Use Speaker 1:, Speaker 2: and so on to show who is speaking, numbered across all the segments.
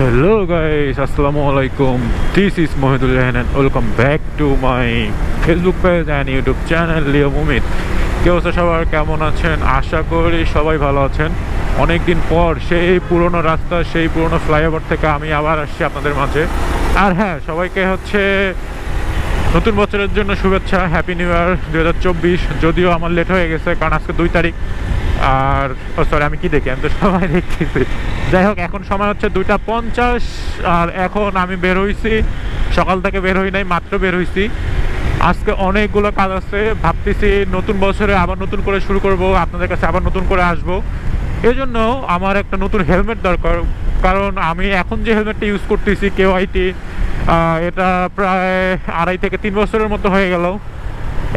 Speaker 1: Hello guys, Assalamualaikum. This is Mohidul Rehan and welcome back to my Facebook page and YouTube channel Leo Mumit. কি অবস্থা সবার, কেমন আছেন? আশা করি সবাই ভালো আছেন। অনেকদিন পর সেই পুরনো রাস্তা, সেই পুরনো ফ্লাইওভার থেকে আমি আবার আসছি আপনাদের মাঝে। আর হ্যাঁ, সবাইকে হচ্ছে নতুন বছরের জন্য শুভেচ্ছা, হ্যাপি নিউ ইয়ার 2024। যদিও আমার লেট হয়ে গেছে কারণ আজকে 2 তারিখ। আর সরি, আমি কি দেখি, আমি তো সময় দেখতেছি। যাই হোক, এখন সময় হচ্ছে 2:50 আর এখন আমি বের হইছি। সকাল থেকে বের হই নাই, মাত্র বের হইছি। আজকে অনেকগুলো কাজ আছে, ভাবতেছি নতুন বছরে আবার নতুন করে শুরু করব, আপনাদের কাছে আবার নতুন করে আসবো। এই জন্য আমার একটা নতুন হেলমেট দরকার, কারণ আমি এখন যে হেলমেটটা ইউজ করতেছি KYT, এটা প্রায় 2.5 থেকে 3 বছরের মতো হয়ে গেল।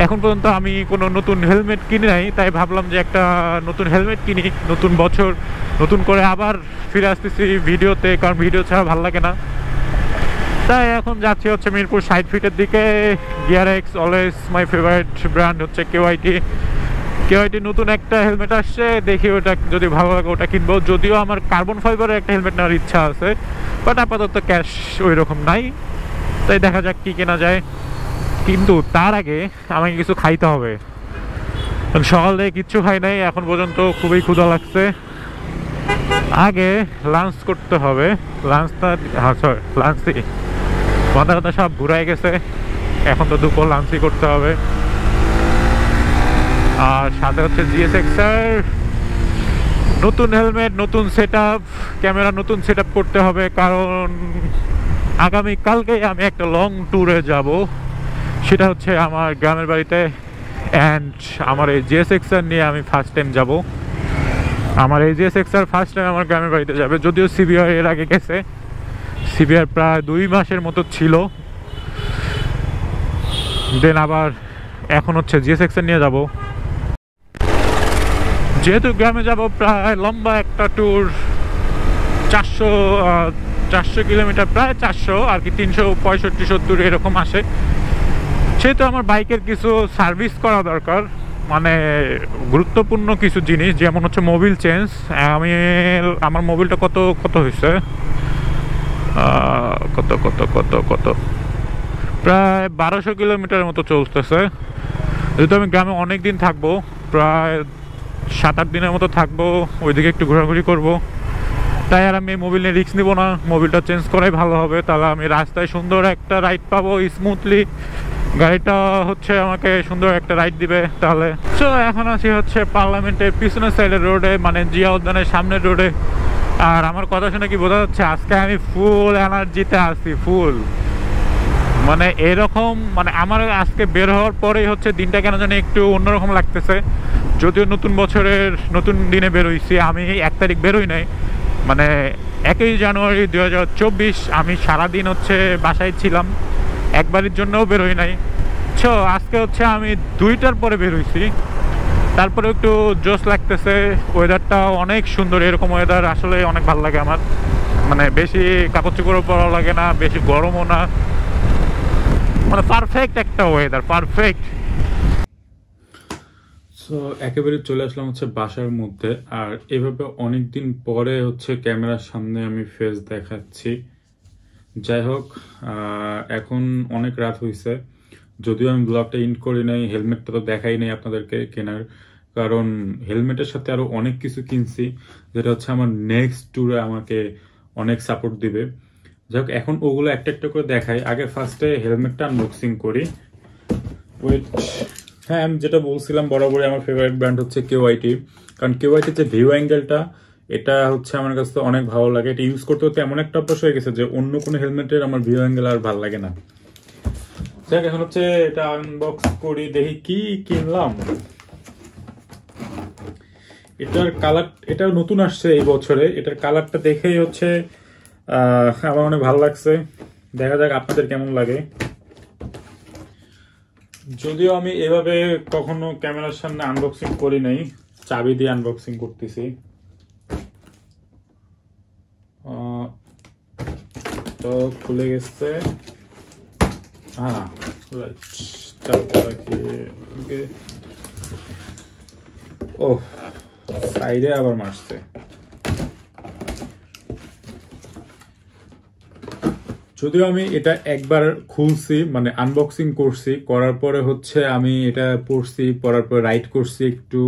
Speaker 1: এখন পর্যন্ত আমি কোনো নতুন হেলমেট কিনি নাই, তাই ভাবলাম যে একটা নতুন হেলমেট কিনি। নতুন বছর নতুন করে আবার ফিরে আসতেছি ভিডিওতে, কারণ ভিডিও ছাড়া ভালো লাগে না। তাই এখন যাচ্ছি হচ্ছে মিরপুর 60 ফিটের দিকে। GRX always my favourite brand হচ্ছে KYT নতুন একটা হেলমেট আসছে, দেখি ওটা যদি ভালো লাগে ওটা কিনবো। যদিও আমার কার্বন ফাইবারের একটা হেলমেট নেওয়ার ইচ্ছা আছে, বাট আপাতত ক্যাশ ওই রকম নাই, তাই দেখা যাক কি কেনা যায়। কিন্তু তার আগে আমাকে কিছু খাইতে হবে। সকাল থেকে কিচ্ছু খাই নাই এখন পর্যন্ত, খুবই ক্ষুধা লাগছে। আগে লাঞ্চ করতে হবে। লাঞ্চই মাথা কথা সব ঘুরাই গেছে। এখন তো দুপুর লাঞ্চই করতে হবে। আর সাথে হচ্ছে GSX-R নতুন হেলমেট, নতুন সেট আপ, ক্যামেরা নতুন সেট আপ করতে হবে, কারণ আগামীকালকেই আমি একটা লং ট্যুরে যাব। সেটা হচ্ছে আমার গ্রামের বাড়িতে। অ্যান্ড আমার এই GSX-R নিয়ে আমি ফার্স্ট টাইম যাব। আমার এই GSX-R ফার্স্ট টাইম আমার গ্রামের বাড়িতে যাবে। যদিও CBR এর আগে গেছে, CBR প্রায় 2 মাসের মতো ছিল। দেন আবার এখন হচ্ছে GSX-R নিয়ে যাব। যেহেতু গ্রামে যাব, প্রায় লম্বা একটা ট্যুর, 400 কিলোমিটার, প্রায় 400 আর কি, 365-70 এরকম আসে। সেহেতু আমার বাইকের কিছু সার্ভিস করা দরকার, মানে গুরুত্বপূর্ণ কিছু জিনিস, যেমন হচ্ছে মোবিল চেঞ্জ। আমার মোবিলটা কত হয়েছে, কত প্রায় 1200 কিলোমিটারের মতো চলতেছে। যেহেতু আমি গ্রামে অনেক দিন থাকবো, প্রায় 7-8 দিনের মতো থাকবো, ওইদিকে একটু ঘোরাঘুরি করব, তাই আর আমি মোবিল নিয়ে রিস্ক নিব না। মোবিলটা চেঞ্জ করাই ভালো হবে, তাহলে আমি রাস্তায় সুন্দর একটা রাইড পাবো স্মুথলি। গাড়িটা হচ্ছে আমাকে সুন্দর একটা রাইড দিবে তাহলে। সো এখন আছি হচ্ছে পার্লামেন্টের পিছনের সাইডের রোডে, মানে জিয়া উদ্যানের সামনের রোডে। আর আমার কথা শুনে কি বোঝা যাচ্ছে, আজকে আমি ফুল এনার্জিতে আছি, ফুল। মানে এরকম, মানে আমার আজকে বের হওয়ার পরেই হচ্ছে দিনটা কেন জানি একটু অন্যরকম লাগতেছে। যদিও নতুন বছরের নতুন দিনে বেরোইছি, আমি 1 তারিখ বেরোই নাই, মানে 1 জানুয়ারি 2024 আমি সারাদিন হচ্ছে বাসায় ছিলাম, একবারের জন্যও বেরোই নাই। সো আজকে হচ্ছে আমি 2টার পরে বেরোইছি, তারপরে একটু জোশ লাগতেছে। ওয়েদারটা অনেক সুন্দর, এরকম ওয়েদার আসলে অনেক ভালো লাগে আমার। মানে বেশি কাপড় চোপড়ও পরা লাগে না, বেশি গরমও না, মানে পারফেক্ট একটা ওয়েদার, পারফেক্ট।
Speaker 2: সো একেবারে চলে আসলাম হচ্ছে বাসার মধ্যে। আর এভাবে অনেকদিন পরে হচ্ছে ক্যামেরার সামনে আমি ফেস দেখাচ্ছি। যাই হোক, এখন অনেক রাত হয়েছে, যদিও আমি ব্লগটা ইন্ড করি নাই, হেলমেটটা তো দেখাই নাই আপনাদেরকে কেনার, কারণ হেলমেটের সাথে আরো অনেক কিছু কিনছি, যেটা হচ্ছে আমার নেক্সট ট্যুরে আমাকে অনেক সাপোর্ট দিবে। যাই হোক, এখন ওগুলো একটা একটা করে দেখাই। আগে ফার্স্টে হেলমেটটা আনবক্সিং করি। ওয়েট, হ্যাঁ, আমি যেটা বলছিলাম, বরাবরই আমার ফেভারিট ব্র্যান্ড হচ্ছে KYT, কারণ KYT যে ভিউ অ্যাঙ্গেলটা, এটা হচ্ছে আমার কাছে অনেক ভালো লাগে। এটা ইউজ করতে হতে এমন একটা অভ্যাস হয়ে গেছে যে অন্য কোনো হেলমেটের আমার ভিউ অ্যাঙ্গেল আর ভালো লাগে না। যাক, এখন হচ্ছে এটা আনবক্স করি, দেখি কি কিনলাম। এটার কালার, এটা নতুন আসছে এই বছরে, এটার কালারটা দেখেই হচ্ছে আমার অনেক ভালো লাগছে। দেখা যাক আপনাদের কেমন লাগে। যদিও আমি এভাবে কখনো ক্যামেরার সামনে আনবক্সিং করি নাই, চাবি দিয়ে আনবক্সিং করতেছি। তো খুলে গেছে, হ্যাঁ রাইট। ও সাইডে আবার মারছে। যদিও আমি এটা একবার খুলছি, মানে আনবক্সিং করছি, করার পরে হচ্ছে আমি এটা পড়ছি, পড়ার পরে রাইড করছি একটু,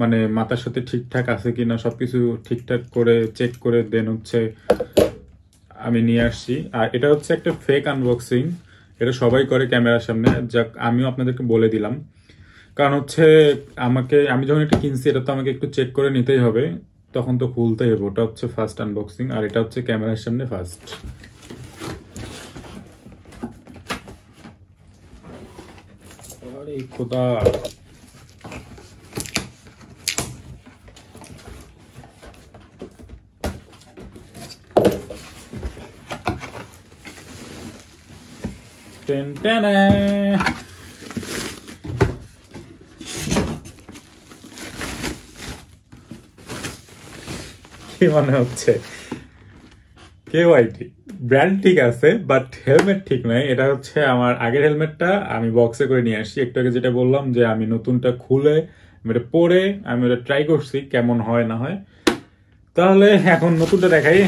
Speaker 2: মানে মাথার সাথে ঠিকঠাক আছে কিনা সবকিছু ঠিকঠাক করে চেক করে দেন হচ্ছে আমি নিয়ে আসছি। আর এটা হচ্ছে একটা ফেক আনবক্সিং, এটা সবাই করে ক্যামেরার সামনে, যাক আমিও আপনাদেরকে বলে দিলাম। কারণ হচ্ছে আমি যখন এটা কিনছি এটা তো আমাকে একটু চেক করে নিতেই হবে, তখন তো খুলতেই হবে। ওটা হচ্ছে ফার্স্ট আনবক্সিং, আর এটা হচ্ছে ক্যামেরার সামনে ফার্স্ট। আরে খোদা, টেন টেন, কি মনে হচ্ছে? KYT ব্র্যান্ড ঠিক আছে, বাট হেলমেট ঠিক নয়। এটা হচ্ছে আমার আগের হেলমেটটা, আমি বক্সে করে নিয়ে আসছি। একটু আগে যেটা বললাম যে আমি নতুনটা খুলে এটা পরে আমি ওটা ট্রাই করছি কেমন হয় না হয়। তাহলে এখন নতুনটা দেখাই।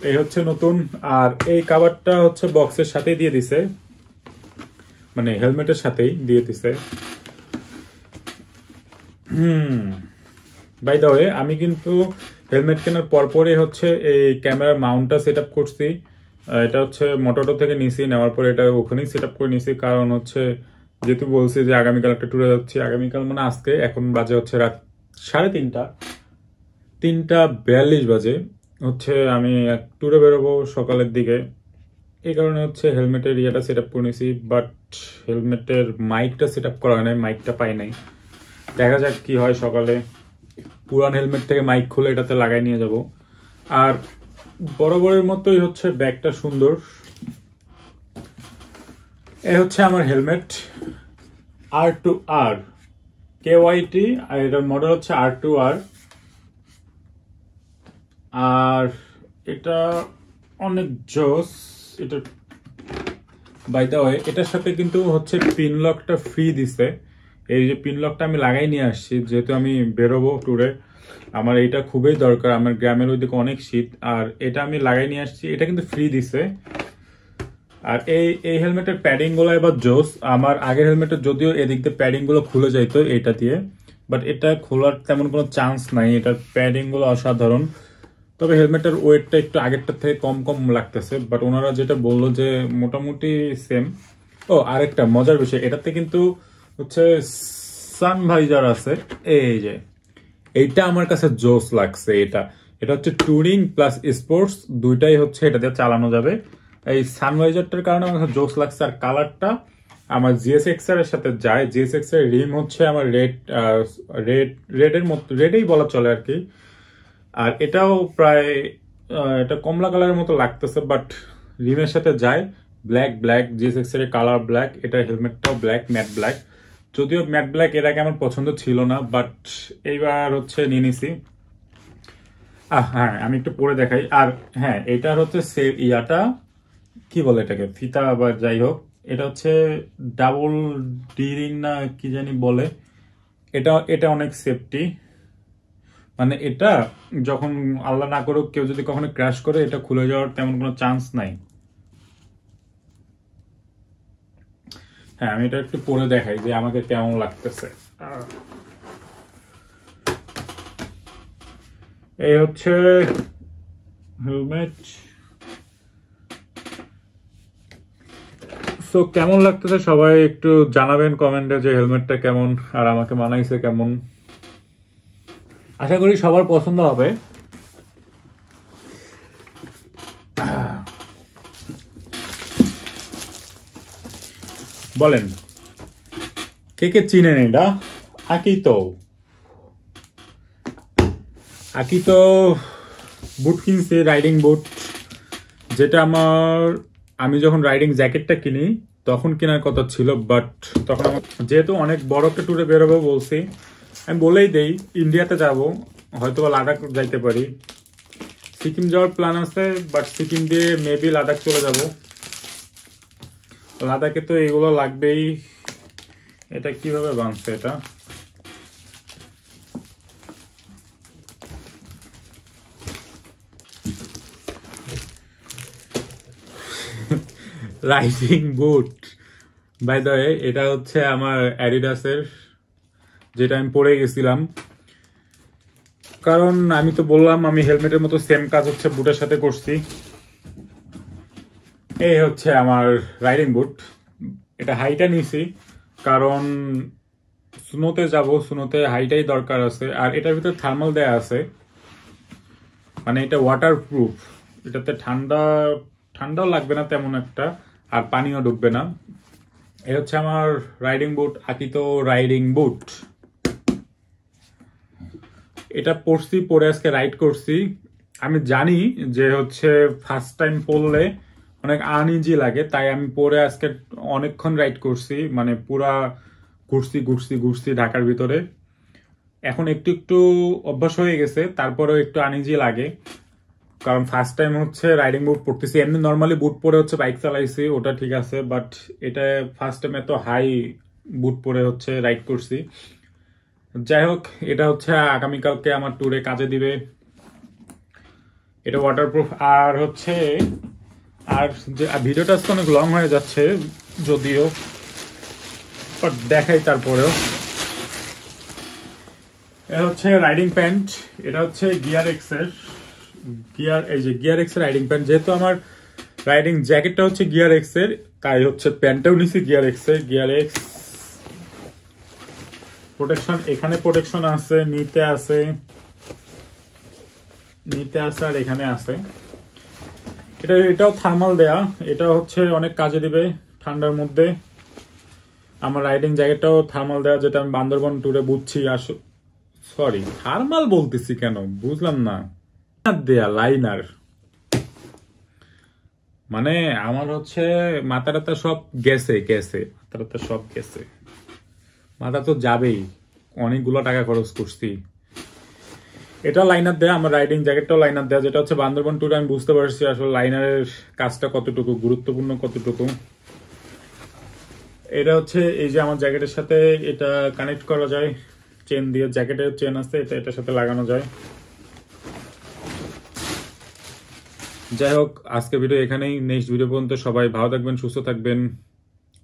Speaker 2: এই হচ্ছে নতুন, আর এই কাভারটা হচ্ছে বক্সের সাথেই দিয়ে দিছে, মানে হেলমেটের সাথেই দিয়ে দিছে। বাই দ্য ওয়ে, আমি কিন্তু হেলমেট কেনার পরপরই হচ্ছে এই ক্যামেরার মাউন্টটা সেট আপ করছি। এটা হচ্ছে মোটোটো থেকে নিছি, নেওয়ার পরে এটা ওখানেই সেট আপ করে নিছি। কারণ হচ্ছে যেহেতু বলছি যে আগামীকাল একটা ট্যুরে যাচ্ছি, আগামীকাল মানে আজকে, এখন বাজে হচ্ছে রাত 3:30 বাজে হচ্ছে আমি এক ট্যুরে বেরোবো সকালের দিকে। এই কারণে হচ্ছে হেলমেটের ইয়েটা সেট আপ করে নিছি, বাট হেলমেটের মাইকটা সেট আপ করা হয় নাই, মাইকটা পাই নাই। দেখা যাক কি হয় সকালে। পুরান হেলমেট থেকে মাইক খুলে এটাতে লাগাই নিয়ে যাব। আর বরাবরের মতোই হচ্ছে ব্যাগটা সুন্দর। এ হচ্ছে আমার হেলমেট R2R KYT, আর এটার মডেল হচ্ছে R2R। আর এটা অনেক জোস। এটা বাই দ্য ওয়ে, এটার সাথে কিন্তু হচ্ছে পিন লকটা ফ্রি দিছে। এই যে পিন লকটা আমি লাগাই নিয়ে আসছি, যেহেতু আমি বেরোবো ট্যুরে, আমার এইটা খুবই দরকার। আমার গ্রামের ওইদিকে অনেক শীত, আর এটা আমি লাগাই নিয়ে আসছি, এটা কিন্তু ফ্রি দিছে। আর এই হেলমেটের প্যাডিং গুলো এবার জোস। আমার আগের হেলমেটের যদিও এদিক দিয়ে প্যাডিং গুলো খুলে যাইতো এটা দিয়ে, বাট এটা খোলার তেমন কোনো চান্স নাই। এটার প্যাডিং গুলো অসাধারণ। তবে হেলমেটের ওয়েটটা একটু আগেরটার থেকে কম কম লাগতেছে, বাট ওনারা যেটা বললো যে মোটামুটি সেম। ও আরেকটা মজার বিষয়, এটাতে কিন্তু হচ্ছে সানভাইজার আছে। এই যে এইটা আমার কাছে জোস লাগছে। এটা হচ্ছে ট্যুরিং প্লাস স্পোর্টস দুইটাই হচ্ছে এটা দিয়ে চালানো যাবে। এই সানভাইজারটার কারণে আমার কাছে জোস লাগছে। আর কালারটা আমার GSX এর সাথে যায়। GSX এর রিম হচ্ছে আমার রেডের মতো, রেডেই বলা চলে আর কি। আর এটাও প্রায় এটা কমলা কালারের মতো লাগতেছে, বাট রিমের সাথে যায়। ব্ল্যাক GSX এর কালার ব্ল্যাক, এটা হেলমেটটাও ব্ল্যাক, ম্যাট ব্ল্যাক। যদিও ম্যাট ব্ল্যাক এর আগে আমার পছন্দ ছিল না, বাট এইবার হচ্ছে নিয়ে নিছি। হ্যাঁ, আমি একটু পরে দেখাই। আর হ্যাঁ, এটার হচ্ছে ইয়াটা কি বলে এটাকে, ফিতা বা যাই হোক, এটা হচ্ছে ডাবল ডি রিং না কি জানি বলে। এটা অনেক সেফটি, মানে এটা যখন আল্লাহ না করুক কেউ যদি কখনো ক্র্যাশ করে, এটা খুলে যাওয়ার তেমন কোনো চান্স নাই। হ্যাঁ, আমি এটা একটু পরে দেখাই যে আমাকে কেমন লাগতেছে। এই হচ্ছে হেলমেট। সো কেমন লাগতেছে সবাই একটু জানাবেন কমেন্টে যে হেলমেটটা কেমন আর আমাকে মানাইছে কেমন। আশা করি সবার পছন্দ হবে। বলেন কে কে চিনেন এটা? আকিতো বুট কিনছে, রাইডিং বুট, যেটা আমি যখন রাইডিং জ্যাকেটটা কিনি তখন কেনার কথা ছিল, বাট তখন আমার যেহেতু অনেক বড় একটা ট্যুরে বেরোবো বলছি, আমি বলেই দেই ইন্ডিয়াতে যাব, হয়তো বা লাদাখ যাইতে পারি। সিকিম যাওয়ার প্ল্যান আছে, বাট সিকিম দিয়ে মেবি লাদাখ চলে যাব। লাদাখে তো এগুলো লাগবেই। এটা কিভাবে বানছে? এটা riding boot. By the way, এটা হচ্ছে আমার অ্যাডিডাসের, যেটা আমি পরে গেছিলাম। কারণ আমি তো বললাম আমি হেলমেটের মতো সেম কাজ হচ্ছে বুটের সাথে করছি। এই হচ্ছে আমার রাইডিং বুট। এটা হাইটা নিছি কারণ সুনোতে যাব, সুনোতে হাইটাই দরকার আছে। আর এটার ভিতরে থার্মাল দেয়া আছে, মানে এটা ওয়াটার প্রুফ। এটাতে ঠান্ডাও লাগবে না তেমন একটা, আর পানিও ঢুকবে না। এই হচ্ছে আমার রাইডিং বুট, আকিতো রাইডিং বুট। এটা পরছি, পরে আজকে রাইড করছি। আমি জানি যে হচ্ছে ফার্স্ট টাইম পরলে অনেক আনইজি লাগে, তাই আমি পরে আজকে অনেকক্ষণ রাইড করছি, মানে পুরা ঘুরছি ঢাকার ভিতরে। এখন একটু একটু অভ্যাস হয়ে গেছে, তারপরেও একটু আনইজি লাগে, কারণ ফার্স্ট টাইম হচ্ছে রাইডিং বুট পরতেছি। এমনি নর্মালি বুট পরে হচ্ছে বাইক চালাইছি, ওটা ঠিক আছে, বাট এটা ফার্স্ট টাইম এত হাই বুট পরে হচ্ছে রাইড করছি। যাই হোক, এটা হচ্ছে আগামীকালকে আমার ট্যুরে কাজে দিবে। এটা ওয়াটারপ্রুফ। আর হচ্ছে যে ভিডিওটা আজকে অনেক লং হয়ে যাচ্ছে যদিও, বাট দেখাই তারপরেও। এটা হচ্ছে রাইডিং প্যান্ট। এটা হচ্ছে গিয়ার এক্স এর রাইডিং প্যান্ট। যেহেতু আমার রাইডিং জ্যাকেটটা হচ্ছে গিয়ার এক্স এর, তাই হচ্ছে প্যান্টটাও নিছি গিয়ার এক্স এর। গিয়ার এক্স প্রোটেকশন, এখানে প্রোটেকশন আছে, নিতে আছে আর এখানে আছে। এটাও থার্মাল দেয়া। এটা হচ্ছে অনেক কাজে দিবে ঠান্ডার মধ্যে। আমার রাইডিং জ্যাকেটটাও থার্মাল দেয়া, যেটা আমি বান্দরবন ট্যুরে বুঝছি। সরি, থার্মাল বলতেছি কেন বুঝলাম না। দেয়া লাইনার, মানে আমার হচ্ছে মাথা সব গেছে। মাথা তো যাবেই, অনেকগুলো টাকা খরচ করছি। এটা লাইনার দেয়া, আমার রাইডিং জ্যাকেটটাও লাইনার দেয়া, যেটা হচ্ছে বান্দরবন ট্যুরে আমি বুঝতে পারছি আসলে লাইনারের কাজটা কতটুকু গুরুত্বপূর্ণ, কতটুকু। এটা হচ্ছে এই যে আমার জ্যাকেটের সাথে এটা কানেক্ট করা যায় চেন দিয়ে, জ্যাকেটের চেন আছে, এটার সাথে লাগানো যায়। যাই হোক, আজকে ভিডিও এখানেই। নেক্সট ভিডিও পর্যন্ত সবাই ভালো থাকবেন, সুস্থ থাকবেন।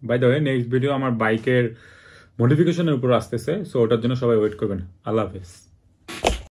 Speaker 2: By the way, next video আমার বাইকের মডিফিকেশনের উপর আসতেছে, সো ওটার জন্য সবাই ওয়েট করবেন। আল্লাহ হাফেজ।